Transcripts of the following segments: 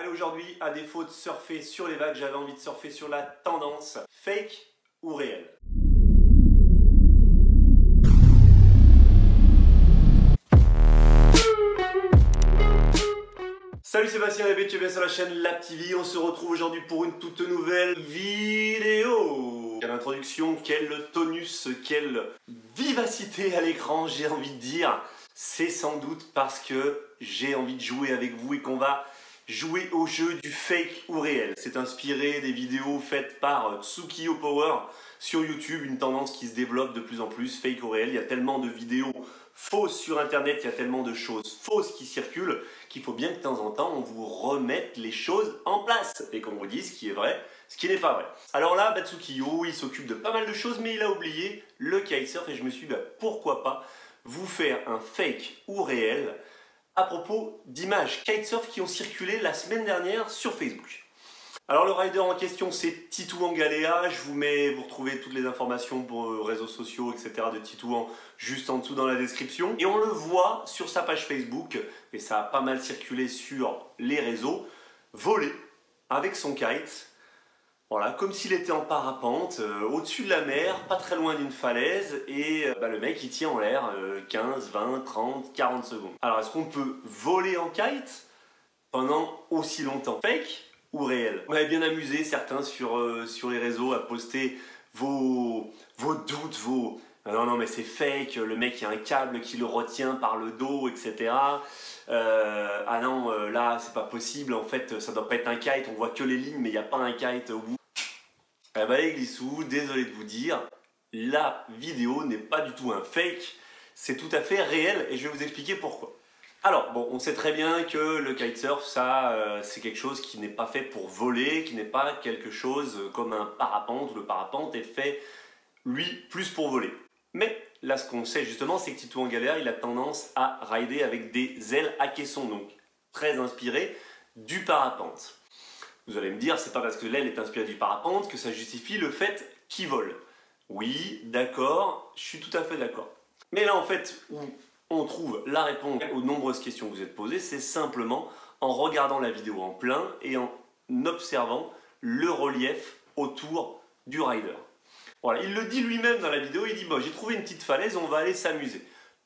Allez, aujourd'hui, à défaut de surfer sur les vagues, j'avais envie de surfer sur la tendance fake ou réel. Salut Sébastien Bébé, tu es bien sur la chaîne Lab TV. On se retrouve aujourd'hui pour une toute nouvelle vidéo. Quelle introduction, quel tonus, quelle vivacité à l'écran, j'ai envie de dire. C'est sans doute parce que j'ai envie de jouer avec vous et qu'on va jouer au jeu du fake ou réel. C'est inspiré des vidéos faites par Tsukio Power sur YouTube, une tendance qui se développe de plus en plus, fake ou réel. Il y a tellement de vidéos fausses sur internet, il y a tellement de choses fausses qui circulent qu'il faut bien que de temps en temps on vous remette les choses en place et qu'on vous dise ce qui est vrai, ce qui n'est pas vrai. Alors là, Tsukio, il s'occupe de pas mal de choses, mais il a oublié le kitesurf et je me suis dit pourquoi pas vous faire un fake ou réel à propos d'images kitesurf qui ont circulé la semaine dernière sur Facebook. Alors le rider en question c'est Titouan Galéa, vous retrouvez toutes les informations pour réseaux sociaux etc. de Titouan juste en dessous dans la description. Et on le voit sur sa page Facebook, et ça a pas mal circulé sur les réseaux, voler avec son kite. Voilà, comme s'il était en parapente, au-dessus de la mer, pas très loin d'une falaise, et le mec il tient en l'air 15, 20, 30, 40 secondes. Alors est-ce qu'on peut voler en kite pendant aussi longtemps? Fake ou réel? On avait bien amusé certains sur les réseaux à poster vos doutes, non mais c'est fake, le mec il y a un câble qui le retient par le dos, etc. Ah non, là c'est pas possible, en fait ça doit pas être un kite, on voit que les lignes mais il n'y a pas un kite au bout. Eh ben les glissous, désolé de vous dire, la vidéo n'est pas du tout un fake, c'est tout à fait réel et je vais vous expliquer pourquoi. Alors bon, on sait très bien que le kitesurf, ça c'est quelque chose qui n'est pas fait pour voler, qui n'est pas quelque chose comme un parapente, où le parapente est fait, lui, plus pour voler. Mais là ce qu'on sait justement, c'est que Titouan Galéa, il a tendance à rider avec des ailes à caisson, donc très inspiré du parapente. Vous allez me dire, c'est pas parce que l'aile est inspirée du parapente que ça justifie le fait qu'il vole. Oui, d'accord, je suis tout à fait d'accord. Mais là en fait, où on trouve la réponse aux nombreuses questions que vous êtes posées, c'est simplement en regardant la vidéo en plein et en observant le relief autour du rider. Voilà, il le dit lui-même dans la vidéo, il dit bon, j'ai trouvé une petite falaise, on va aller s'amuser.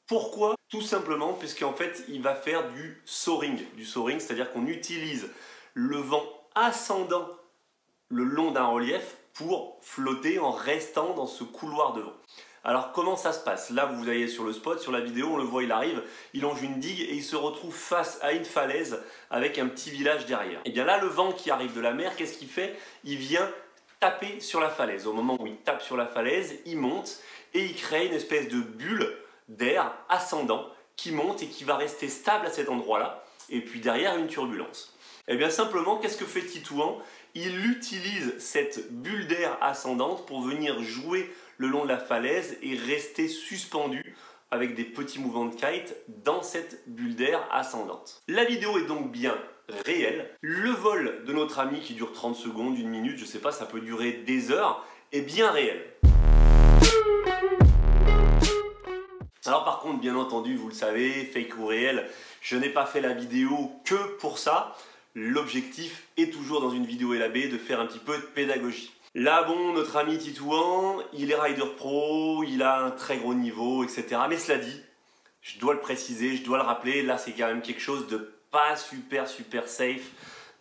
Pourquoi? Tout simplement parce qu'en fait, il va faire du soaring. Du soaring, c'est-à-dire qu'on utilise le vent ascendant le long d'un relief pour flotter en restant dans ce couloir de vent. Alors comment ça se passe? Là vous voyez sur le spot, sur la vidéo, on le voit, il arrive, il longe une digue et il se retrouve face à une falaise avec un petit village derrière. Et bien là le vent qui arrive de la mer, qu'est-ce qu'il fait? Il vient taper sur la falaise. Au moment où il tape sur la falaise, il monte et il crée une espèce de bulle d'air ascendant qui monte et qui va rester stable à cet endroit-là, et puis derrière une turbulence. Et bien simplement, qu'est-ce que fait Titouan? Il utilise cette bulle d'air ascendante pour venir jouer le long de la falaise et rester suspendu avec des petits mouvements de kite dans cette bulle d'air ascendante. La vidéo est donc bien réelle. Le vol de notre ami qui dure 30 secondes, 1 minute, je sais pas, ça peut durer des heures, est bien réel. Alors par contre, bien entendu, vous le savez, fake ou réel, je n'ai pas fait la vidéo que pour ça. L'objectif est toujours dans une vidéo LAB de faire un petit peu de pédagogie. Là bon, notre ami Titouan, il est rider pro, il a un très gros niveau, etc. Mais cela dit, je dois le préciser, je dois le rappeler, là c'est quand même quelque chose de pas super safe,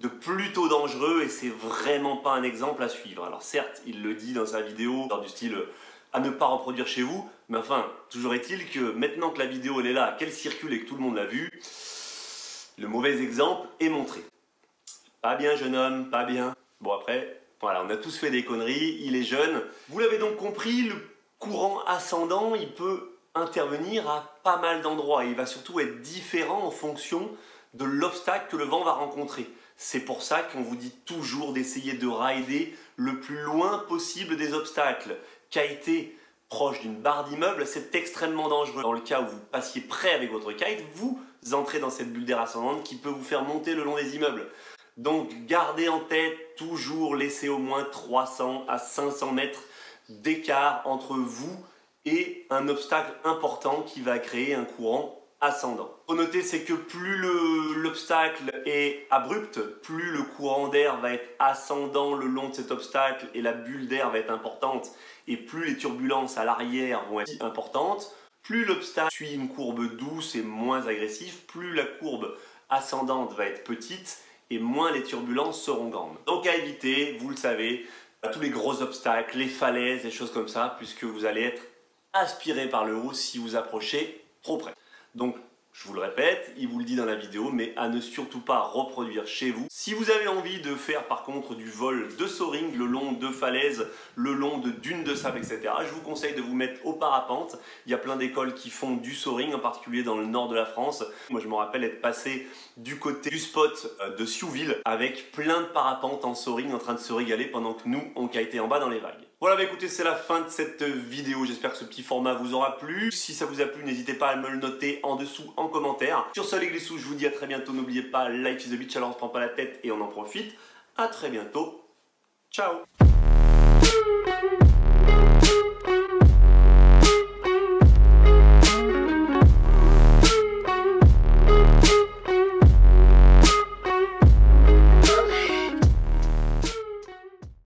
de plutôt dangereux et c'est vraiment pas un exemple à suivre. Alors certes, il le dit dans sa vidéo, dans du style à ne pas reproduire chez vous, mais enfin, toujours est-il que maintenant que la vidéo elle est là, qu'elle circule et que tout le monde l'a vue, le mauvais exemple est montré. Pas bien jeune homme, pas bien. Bon après, voilà, on a tous fait des conneries, il est jeune. Vous l'avez donc compris, le courant ascendant, il peut intervenir à pas mal d'endroits. Il va surtout être différent en fonction de l'obstacle que le vent va rencontrer. C'est pour ça qu'on vous dit toujours d'essayer de rider le plus loin possible des obstacles. Kiter proche d'une barre d'immeuble, c'est extrêmement dangereux. Dans le cas où vous passiez près avec votre kite, vous entrez dans cette bulle d'air ascendante qui peut vous faire monter le long des immeubles. Donc gardez en tête, toujours laisser au moins 300 à 500 mètres d'écart entre vous et un obstacle important qui va créer un courant ascendant. Faut noter, c'est que plus l'obstacle est abrupt, plus le courant d'air va être ascendant le long de cet obstacle et la bulle d'air va être importante, et plus les turbulences à l'arrière vont être importantes, plus l'obstacle suit une courbe douce et moins agressive, plus la courbe ascendante va être petite et moins les turbulences seront grandes. Donc à éviter, vous le savez, tous les gros obstacles, les falaises, des choses comme ça, puisque vous allez être aspiré par le haut si vous approchez trop près. Donc, je vous le répète, il vous le dit dans la vidéo, mais à ne surtout pas reproduire chez vous. Si vous avez envie de faire par contre du vol de soaring le long de falaises, le long de dunes de sable, etc., je vous conseille de vous mettre au parapente. Il y a plein d'écoles qui font du soaring, en particulier dans le nord de la France. Moi, je me rappelle être passé du côté du spot de Siouville avec plein de parapentes en soaring en train de se régaler pendant que nous, on kitait en bas dans les vagues. Voilà, bah écoutez, c'est la fin de cette vidéo. J'espère que ce petit format vous aura plu. Si ça vous a plu, n'hésitez pas à me le noter en dessous en commentaire. Sur ce, les glissous, je vous dis à très bientôt. N'oubliez pas, life is the beach, alors on se prend pas la tête et on en profite. À très bientôt. Ciao.